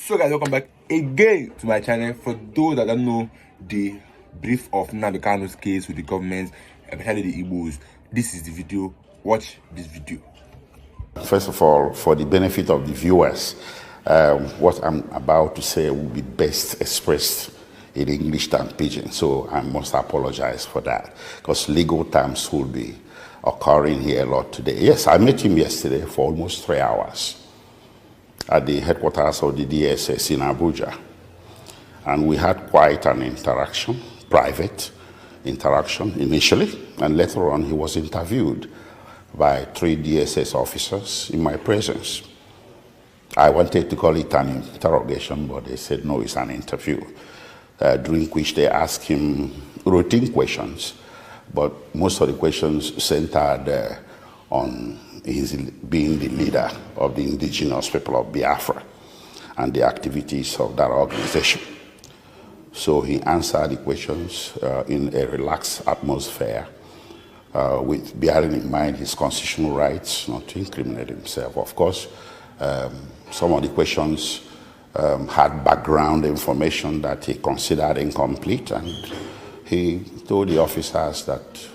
So guys, welcome back again to my channel. For those that don't know the brief of Nnamdi Kanu's case with the government, especially the Igbos, this is the video. Watch this video. First of all, for the benefit of the viewers, what I'm about to say will be best expressed in English than Pidgin, so I must apologize for that, because legal terms will be occurring here a lot today. Yes, I met him yesterday for almost 3 hours at the headquarters of the DSS in Abuja, and we had quite an interaction, private interaction initially, and later on he was interviewed by 3 DSS officers in my presence. I wanted to call it an interrogation, but they said no, it's an interview, during which they asked him routine questions, but most of the questions centered on his being the leader of the indigenous people of Biafra and the activities of that organization. So he answered the questions in a relaxed atmosphere, with bearing in mind his constitutional rights not to incriminate himself. Of course, some of the questions had background information that he considered incomplete, and he told the officers that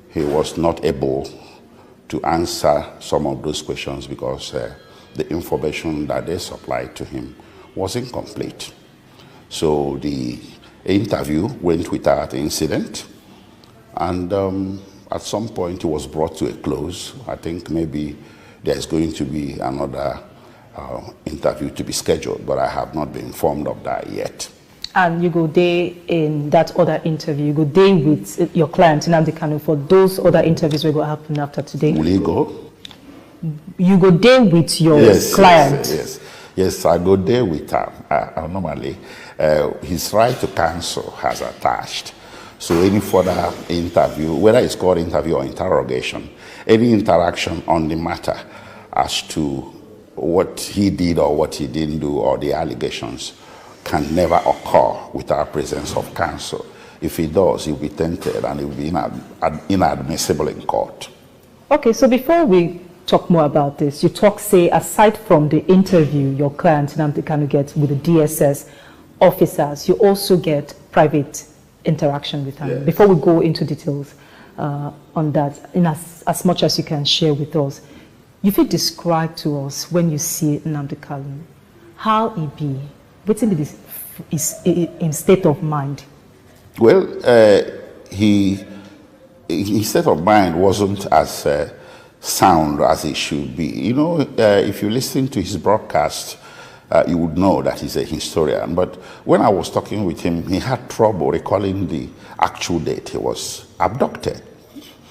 he was not able to answer some of those questions because the information that they supplied to him was incomplete. So the interview went without incident, and at some point it was brought to a close. I think maybe there's going to be another interview to be scheduled, but I have not been informed of that yet. And you go there in that other interview, you go there with your client, Nnamdi Kanu, for those other interviews will go happen after today. Will you go? You go there with your client? Yes, I go there with her. Normally, his right to counsel has attached. So any further interview, whether it's called interview or interrogation, any interaction on the matter as to what he did or what he didn't do or the allegations can never occur without presence of counsel. If he does, he'll be tainted and he'll be inadmissible in court. Okay, so before we talk more about this, you talk, say, aside from the interview your client Nnamdi Kanu gets with the DSS officers, you also get private interaction with them. Yes. Before we go into details on that, in as much as you can share with us, you will describe to us when you see Nnamdi Kanu, how he be, what's in his state of mind? Well, his state of mind wasn't as sound as it should be. You know, if you listen to his broadcast, you would know that he's a historian. But when I was talking with him, he had trouble recalling the actual date he was abducted.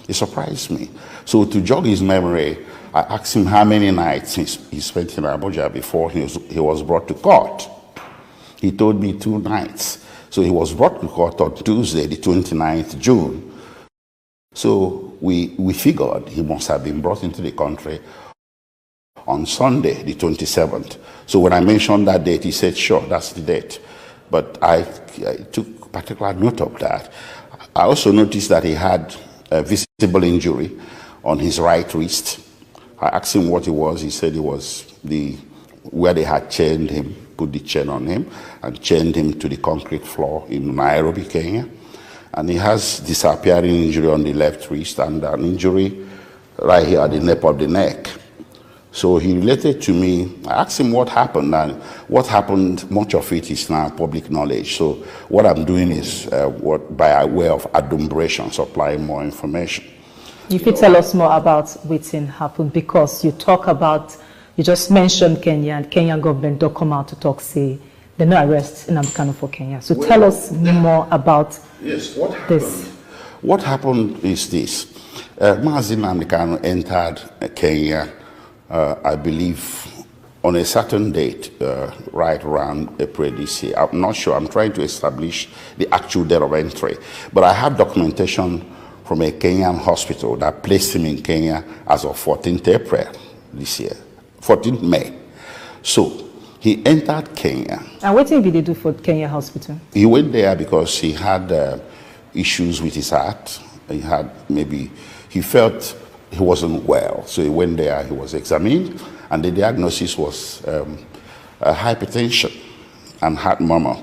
It surprised me. So to jog his memory, I asked him how many nights he spent in Abuja before he was brought to court. He told me 2 nights. So he was brought to court on Tuesday, the 29th June. So we figured he must have been brought into the country on Sunday, the 27th. So when I mentioned that date, he said, sure, that's the date. But I took particular note of that. I also noticed that he had a visible injury on his right wrist. I asked him what it was. He said it was where they had chained him, put the chain on him, and chained him to the concrete floor in Nairobi, Kenya. And he has disappearing injury on the left wrist and an injury right here at the nape of the neck. So he related to me. I asked him what happened, and what happened, much of it is now public knowledge. So what I'm doing is by way of adumbration, supplying more information. If you tell us more about what's happened, because you talk about, you just mentioned Kenya, and Kenyan government don't come out to talk, say, they no arrest Nnamdi Kanu for Kenya. So tell us more about this. What happened is this. Mazi Nnamdi Kanu entered Kenya, I believe, on a certain date, right around April this year. I'm not sure. I'm trying to establish the actual date of entry. But I have documentation from a Kenyan hospital that placed him in Kenya as of 14th April this year, 14th May. So he entered Kenya. And what did they do for Kenya hospital? He went there because he had issues with his heart. He felt he wasn't well. So he went there, he was examined, and the diagnosis was hypertension and heart murmur.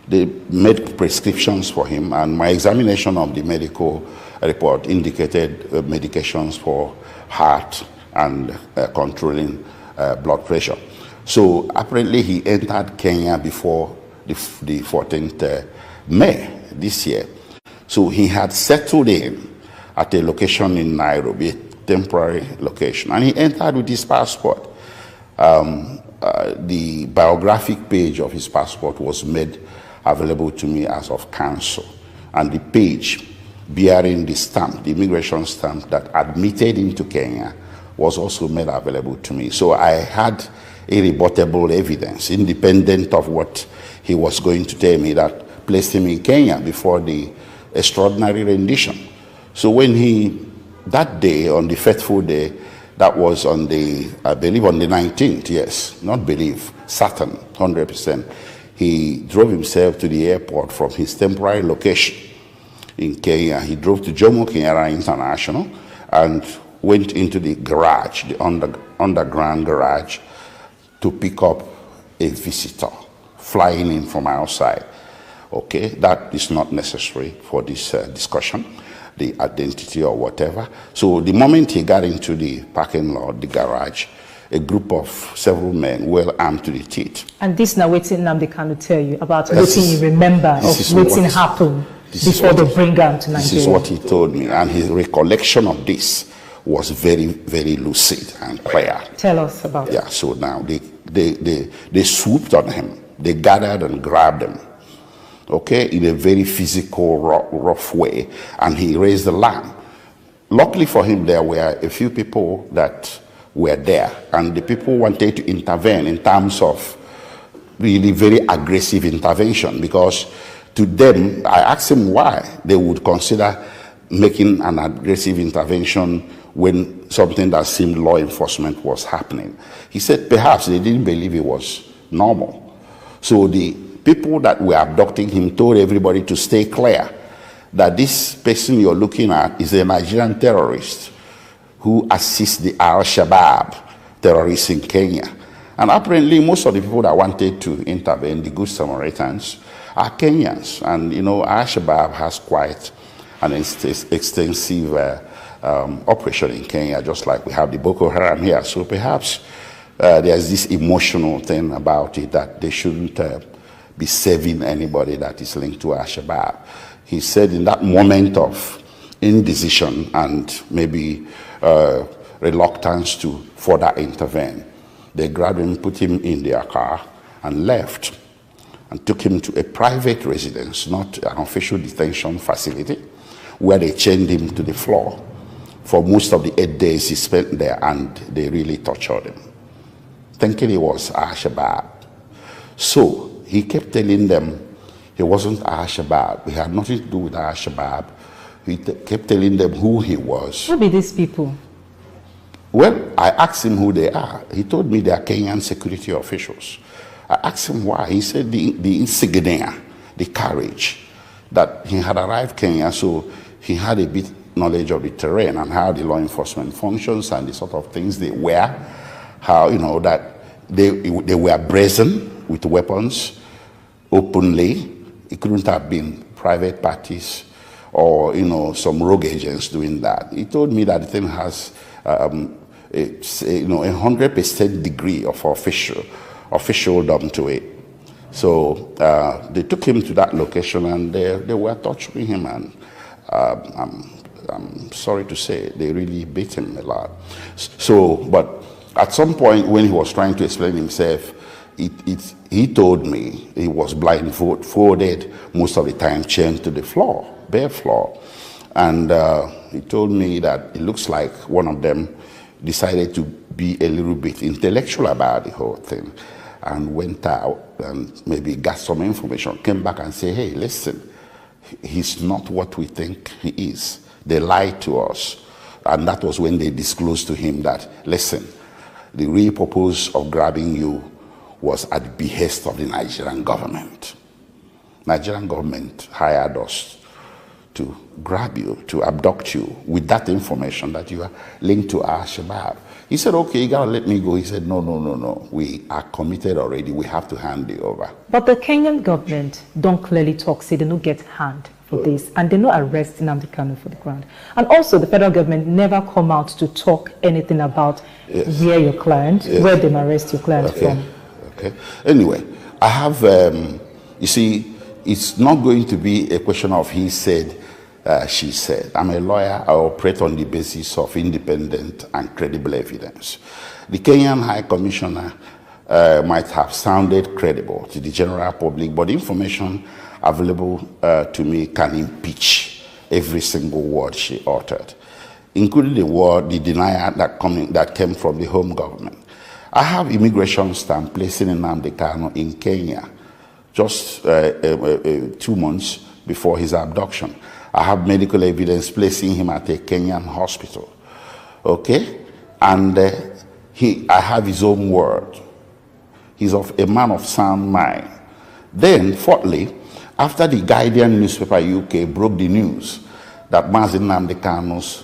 They made prescriptions for him, and my examination of the medical report indicated medications for heart and controlling blood pressure. So apparently he entered Kenya before the 14th May this year. So he had settled in at a location in Nairobi, a temporary location, and he entered with his passport. The biographic page of his passport was made available to me as of counsel, and the page bearing the stamp, the immigration stamp that admitted him to Kenya, was also made available to me. So I had irrebuttable evidence, independent of what he was going to tell me, that placed him in Kenya before the extraordinary rendition. So when that day, on the fateful day, that was on the, I believe on the 19th, yes, not believe, certain, 100%, he drove himself to the airport from his temporary location in Kenya. He drove to Jomo Kenyatta International and went into the garage, the underground garage, to pick up a visitor flying in from outside. Okay, that is not necessary for this discussion, the identity or whatever. So the moment he got into the parking lot, the garage, a group of several men well armed to the teeth. And this now waiting Nnamdi Kanu tell you about what you remember of waiting happened before they bring him to Nigeria. This is what he told me, and his recollection of this was very, very lucid and clear. Tell us about it. Yeah, so now they swooped on him. They gathered and grabbed him, okay, in a very physical, rough way, and he raised the lamp. Luckily for him, there were a few people that were there, and the people wanted to intervene in terms of really very aggressive intervention, because to them, I asked him why they would consider making an aggressive intervention when something that seemed law enforcement was happening. He said perhaps they didn't believe it was normal. So the people that were abducting him told everybody to stay clear, that this person you're looking at is a Nigerian terrorist who assists the Al-Shabaab terrorists in Kenya. And apparently most of the people that wanted to intervene, the Good Samaritans, are Kenyans. And you know, Al-Shabaab has quite an extensive operation in Kenya, just like we have the Boko Haram here. So perhaps there's this emotional thing about it that they shouldn't be saving anybody that is linked to Al-Shabaab. He said in that moment of indecision and maybe reluctance to further intervene, they grabbed him, put him in their car, and left, and took him to a private residence, not an official detention facility, where they chained him to the floor for most of the 8 days he spent there, and they really tortured him, thinking he was Al-Shabaab. So he kept telling them he wasn't Al-Shabaab. He had nothing to do with Al-Shabaab. He kept telling them who he was. Who be these people? Well, I asked him who they are. He told me they are Kenyan security officials. I asked him why. He said the insignia, the courage, that he had arrived Kenya, so he had a bit knowledge of the terrain and how the law enforcement functions and the sort of things they wear, how, you know, that they were brazen with weapons openly. It couldn't have been private parties or, you know, some rogue agents doing that. He told me that the thing has a 100% degree of officialdom to it. So they took him to that location, and they were torturing him, and I'm sorry to say they really beat him a lot. So, but at some point when he was trying to explain himself, he told me he was blindfolded most of the time, chained to the floor, bare floor. And he told me that it looks like one of them decided to be a little bit intellectual about the whole thing, and went out and maybe got some information, came back and said, hey, listen, he's not what we think he is. They lied to us. And that was when they disclosed to him that, listen, the real purpose of grabbing you was at the behest of the Nigerian government. Nigerian government hired us to grab you, to abduct you with that information that you are linked to Al-Shabaab. He said, okay, you gotta let me go. He said, no, no, no, no. We are committed already. We have to hand you over. But the Kenyan government don't clearly talk, say they don't get hand for this, and they don't arrest Nnamdi Kanu for the ground. And also the federal government never come out to talk anything about where your client, where they arrest your client from. Okay. Anyway, I have, you see, it's not going to be a question of he said, she said. I'm a lawyer. I operate on the basis of independent and credible evidence. The Kenyan High Commissioner might have sounded credible to the general public, but the information available to me can impeach every single word she uttered, including the denial that came from the home government. I have immigration stamp placing Nnamdi Kanu in Kenya just 2 months before his abduction. I have medical evidence placing him at a Kenyan hospital. Okay? And I have his own word. He's a man of sound mind. Then, fourthly, after the Guardian newspaper UK broke the news that Mazi Nnamdi Kanu's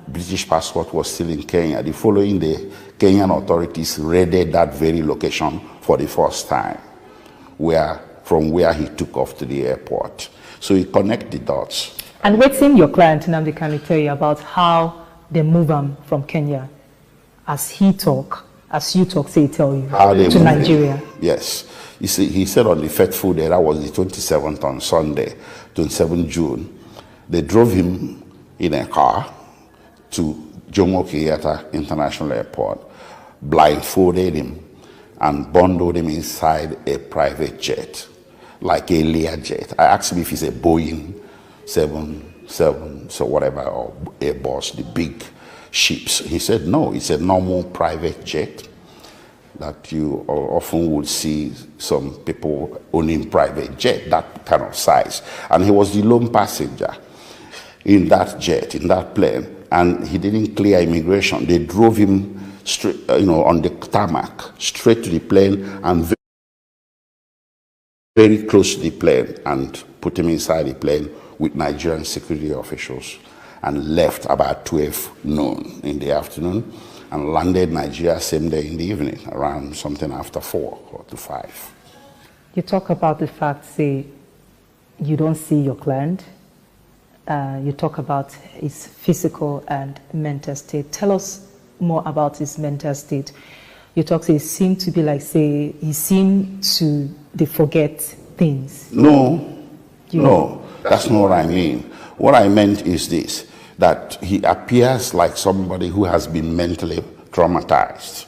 British passport was still in Kenya, the following day, Kenyan authorities raided that very location for the first time, from where he took off to the airport. So he connected the dots. And what's in your client, Nnamdi Kanu, tell you about how they move him from Kenya, as you talk, say he tell you, to Nigeria? Him. Yes. You see, he said on the fateful day, that was the 27th on Sunday, 27 June, they drove him in a car to Jomo Kenyatta International Airport, blindfolded him, and bundled him inside a private jet, like a Learjet. I asked him if it's a Boeing 777, so whatever, or Airbus, the big ships. He said no, it's a normal private jet that you often would see some people owning private jet, that kind of size. And he was the lone passenger in that jet, in that plane, and he didn't clear immigration. They drove him straight, on the tarmac, straight to the plane, and very close to the plane, and put him inside the plane with Nigerian security officials, and left about 12 noon in the afternoon, and landed Nigeria same day in the evening, around something after 4 or to 5. You talk about the fact, say, you don't see your client. You talk about his physical and mental state. Tell us more about his mental state. You talk, say, he seemed to be like, say, he seemed to forget things. No, that's not what I mean. What I meant is this, that he appears like somebody who has been mentally traumatized.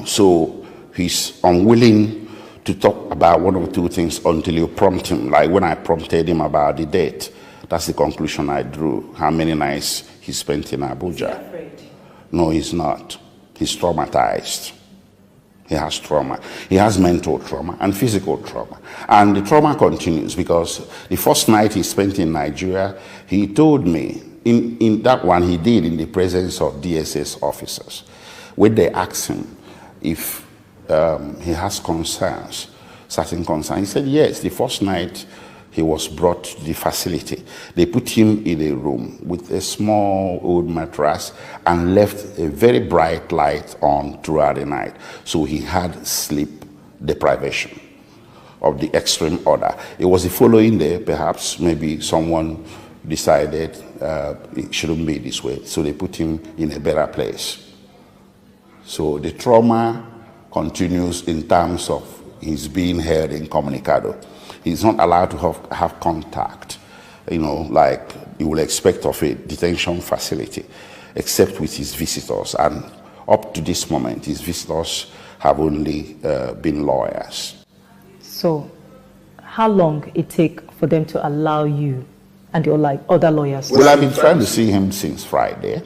So he's unwilling to talk about one or two things until you prompt him. Like when I prompted him about the date, that's the conclusion I drew. How many nights he spent in Abuja. Is he afraid? No, he's not. He's traumatized. He has trauma. He has mental trauma and physical trauma. And the trauma continues because the first night he spent in Nigeria, he told me, in that one he did in the presence of DSS officers, when they asked him if he has concerns, certain concerns. He said yes. The first night he was brought to the facility, they put him in a room with a small old mattress and left a very bright light on throughout the night. So he had sleep deprivation of the extreme order. It was the following day, perhaps, maybe someone decided it shouldn't be this way. So they put him in a better place. So the trauma continues in terms of his being held incommunicado. He's not allowed to have contact, like you will expect of a detention facility, except with his visitors. And up to this moment, his visitors have only been lawyers. So how long it take for them to allow you and your other lawyers? Well, I've been trying to see him since Friday.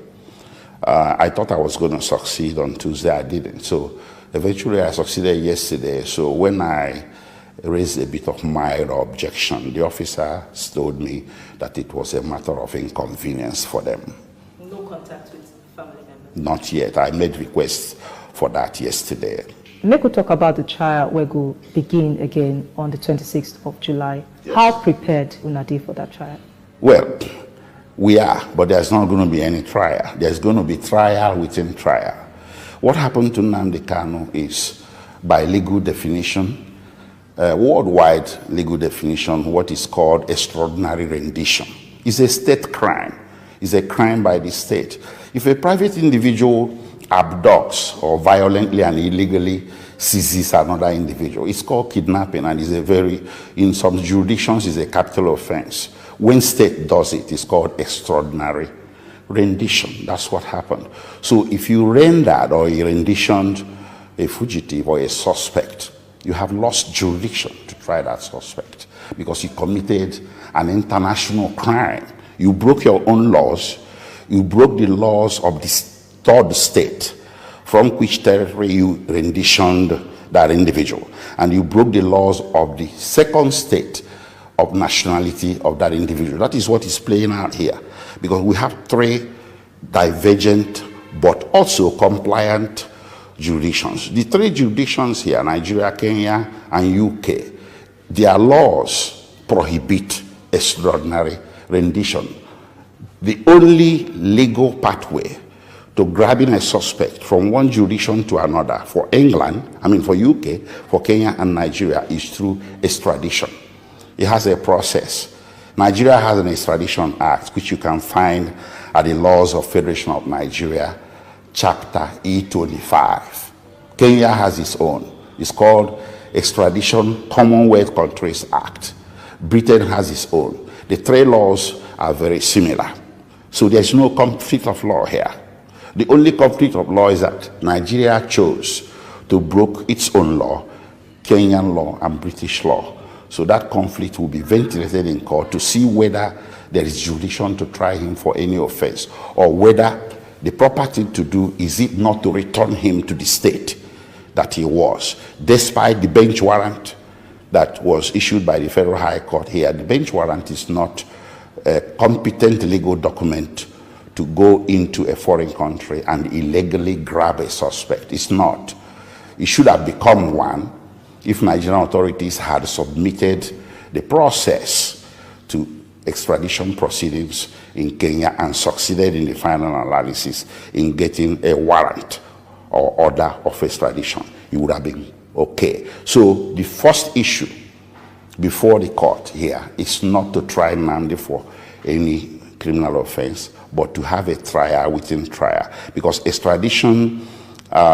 I thought I was going to succeed on Tuesday. I didn't. So eventually I succeeded yesterday. So when I raised a bit of mild objection, the officer told me that it was a matter of inconvenience for them. No contact with family members? Not yet. I made requests for that yesterday. Make we talk about the trial where go begin again on the 26th of July. Yes. How prepared Unadi for that trial? Well, we are, but there's not going to be any trial. There's going to be trial within trial. What happened to Nnamdi Kanu is, by legal definition, worldwide legal definition, what is called extraordinary rendition. It's a state crime. It's a crime by the state. If a private individual abducts or violently and illegally seizes another individual, it's called kidnapping, and is a very, in some jurisdictions, is a capital offense. When state does it, it's called extraordinary rendition. That's what happened. So if you rendered or you renditioned a fugitive or a suspect, you have lost jurisdiction to try that suspect because you committed an international crime. You broke your own laws. You broke the laws of the third state from which territory you renditioned that individual. And you broke the laws of the second state of nationality of that individual. That is what is playing out here, because we have three divergent but also compliant jurisdictions. The three jurisdictions here, Nigeria, Kenya, and UK, their laws prohibit extraordinary rendition. The only legal pathway to grabbing a suspect from one jurisdiction to another for for UK, for Kenya and Nigeria is through extradition. It has a process. Nigeria has an Extradition Act, which you can find at the Laws of Federation of Nigeria, Chapter E25. Kenya has its own. It's called Extradition Commonwealth Countries Act. Britain has its own. The three laws are very similar. So there's no conflict of law here. The only conflict of law is that Nigeria chose to break its own law, Kenyan law and British law. So that conflict will be ventilated in court to see whether there is jurisdiction to try him for any offense, or whether the proper thing to do is it not to return him to the state that he was, despite the bench warrant that was issued by the Federal High Court here. The bench warrant is not a competent legal document to go into a foreign country and illegally grab a suspect. It's not. It should have become one if Nigerian authorities had submitted the process to extradition proceedings in Kenya and succeeded in the final analysis in getting a warrant or order of extradition. It would have been okay. So the first issue before the court here is not to try Nnamdi for any criminal offense, but to have a trial within trial, because extradition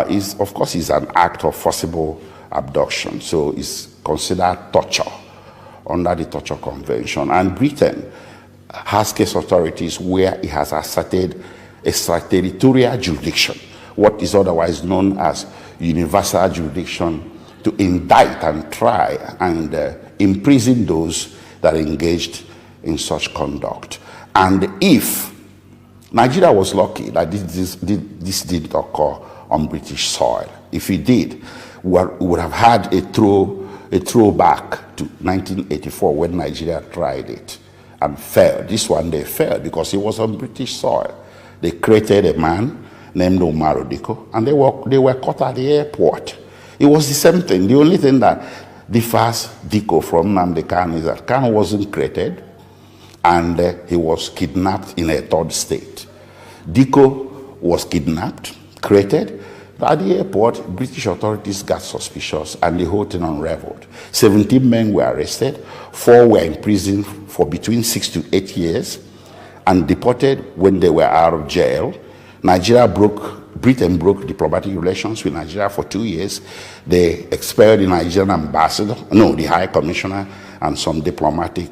is, of course, is an act of forcible abduction, so it's considered torture under the Torture Convention. And Britain has case authorities where it has asserted extraterritorial jurisdiction, what is otherwise known as universal jurisdiction, to indict and try and imprison those that engaged in such conduct. And if Nigeria was lucky that this didn't occur on British soil, if it did, we would have had a throwback to 1984 when Nigeria tried it and failed. This one they failed because it was on British soil. They created a man named Diko, and they were caught at the airport. It was the same thing. The only thing that differs Diko from Nnamdi Kanu is that Kanu wasn't created, and he was kidnapped in a third state. Diko was kidnapped, created. At the airport, British authorities got suspicious and the whole thing unraveled. 17 men were arrested, 4 were in prison for between 6 to 8 years and deported when they were out of jail. Britain broke diplomatic relations with Nigeria for 2 years. They expelled the Nigerian ambassador, the High Commissioner, and some diplomatic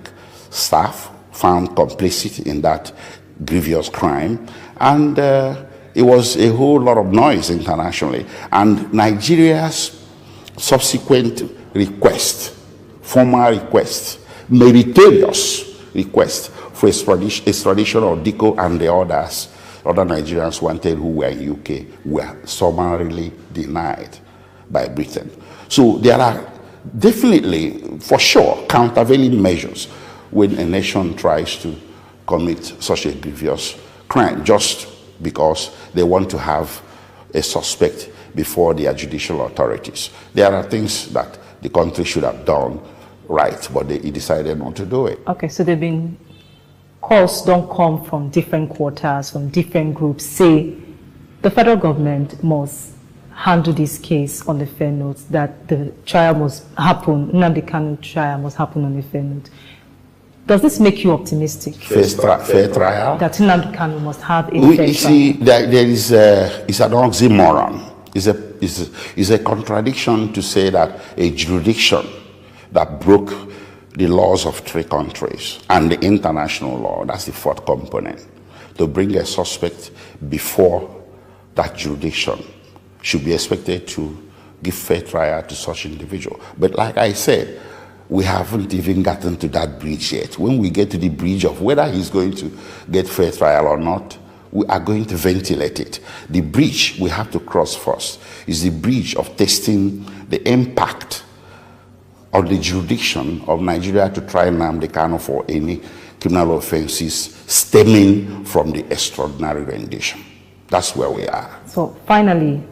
staff found complicit in that grievous crime. And it was a whole lot of noise internationally. And Nigeria's subsequent request, formal request, meritorious request for extradition of Diko and the other Nigerians wanted who were in UK, were summarily denied by Britain. So there are definitely, for sure, countervailing measures when a nation tries to commit such a grievous crime, just because they want to have a suspect before their judicial authorities. There are things that the country should have done right, but they decided not to do it. Okay, so they've been calls don't come from different quarters, from different groups, say the federal government must handle this case on a fair note, that the trial must happen, Nnamdi Kanu trial must happen on a fair note. Does this make you optimistic? Fair trial? That Nnamdi Kanu must have a fair trial? You see, there is it's an oxymoron. It's a contradiction to say that a jurisdiction that broke the laws of 3 countries and the international law, that's the 4th component, to bring a suspect before that jurisdiction should be expected to give fair trial to such individual. But like I said, we haven't even gotten to that bridge yet. When we get to the bridge of whether he's going to get fair trial or not, we are going to ventilate it. The bridge we have to cross first is the bridge of testing the impact of the jurisdiction of Nigeria to try Nnamdi Kanu for any criminal offenses stemming from the extraordinary rendition. That's where we are. So finally,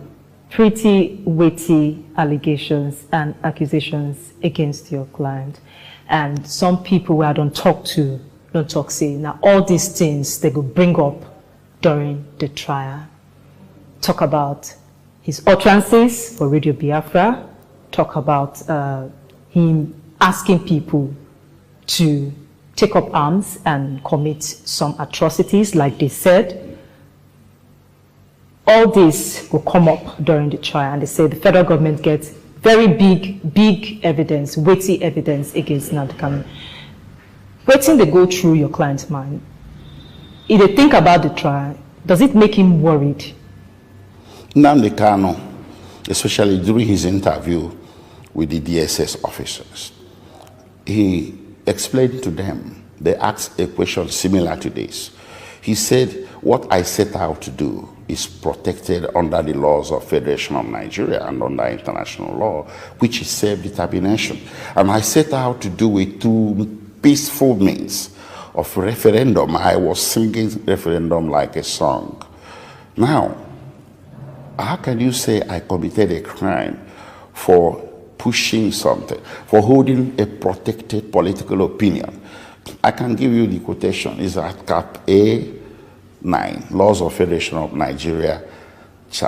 pretty weighty allegations and accusations against your client. And some people who I don't talk say, now all these things they could bring up during the trial. Talk about his utterances for Radio Biafra, talk about him asking people to take up arms and commit some atrocities, like they said. All this will come up during the trial, and they say the federal government gets very big evidence, weighty evidence against Nnamdi Kanu. Waiting they go through your client's mind, if they think about the trial, does it make him worried? Nnamdi Kanu, especially during his interview with the DSS officers, he explained to them, they asked a question similar to this. He said, what I set out to do is protected under the laws of Federation of Nigeria and under international law, which is self-determination. And I set out to do it through peaceful means of referendum. I was singing referendum like a song. Now, how can you say I committed a crime for pushing something, for holding a protected political opinion? I can give you the quotation. It's at cap A9, Laws of Federation of Nigeria,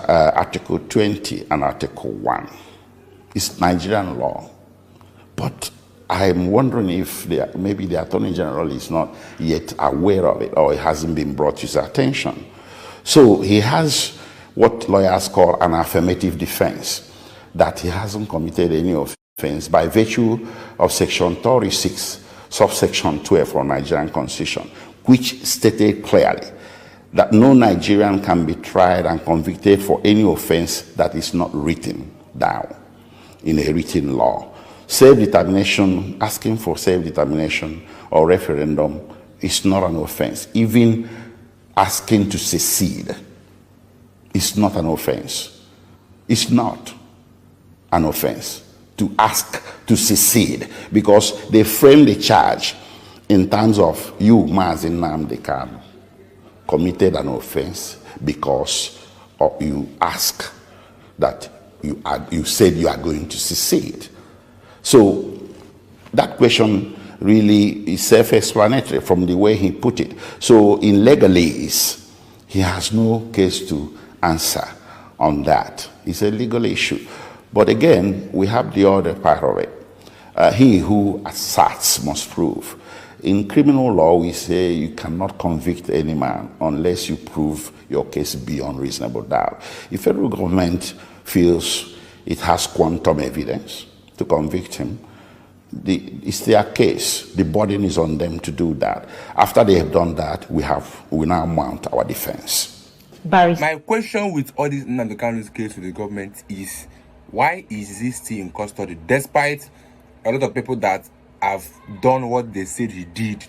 Article 20 and Article 1. It's Nigerian law. But I'm wondering if maybe the Attorney General is not yet aware of it, or it hasn't been brought to his attention. So he has what lawyers call an affirmative defense, that he hasn't committed any offense by virtue of Section 36, subsection 12 of Nigerian Constitution, which stated clearly that no Nigerian can be tried and convicted for any offense that is not written down in a written law. Self-determination, asking for self-determination or referendum is not an offense. Even asking to secede is not an offense. It's not an offense to ask to secede, because they frame the charge in terms of you, Mazi Nnamdi Kanu, committed an offense because you ask that you said you are going to secede. So that question really is self-explanatory from the way he put it. So in legalese, he has no case to answer on that. It's a legal issue. But again, we have the other part of it. He who asserts must prove. In criminal law, we say you cannot convict any man unless you prove your case beyond reasonable doubt. If federal government feels it has quantum evidence to convict him, it's their case. The burden is on them to do that. After they have done that, we now mount our defense. Barrister. My question with all this Nnamdi Kanu's case with the government is, why is he still in custody, despite a lot of people that have done what they said he did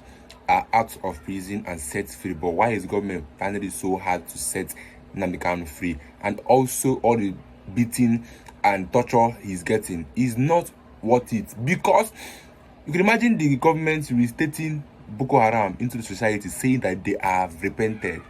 are out of prison and set free? But why is government finding it so hard to set Nnamdi Kanu free? And also all the beating and torture he's getting is not worth it, because you can imagine the government restating Boko Haram into the society, saying that they have repented.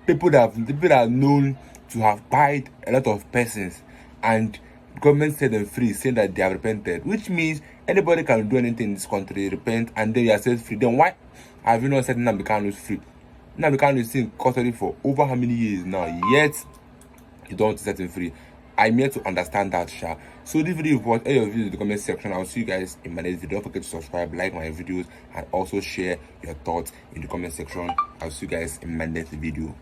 People that are known to have died a lot of persons, and government set them free, saying that they have repented, which means anybody can do anything in this country, repent, and then you are set free. Then why have you not set Nnamdi Kanu free? Nnamdi Kanu is in custody for over how many years now? Yet you don't set him free. I'm here to understand that, Sha. So this video, watch all your videos in the comment section. I'll see you guys in my next video. Don't forget to subscribe, like my videos, and also share your thoughts in the comment section. I'll see you guys in my next video.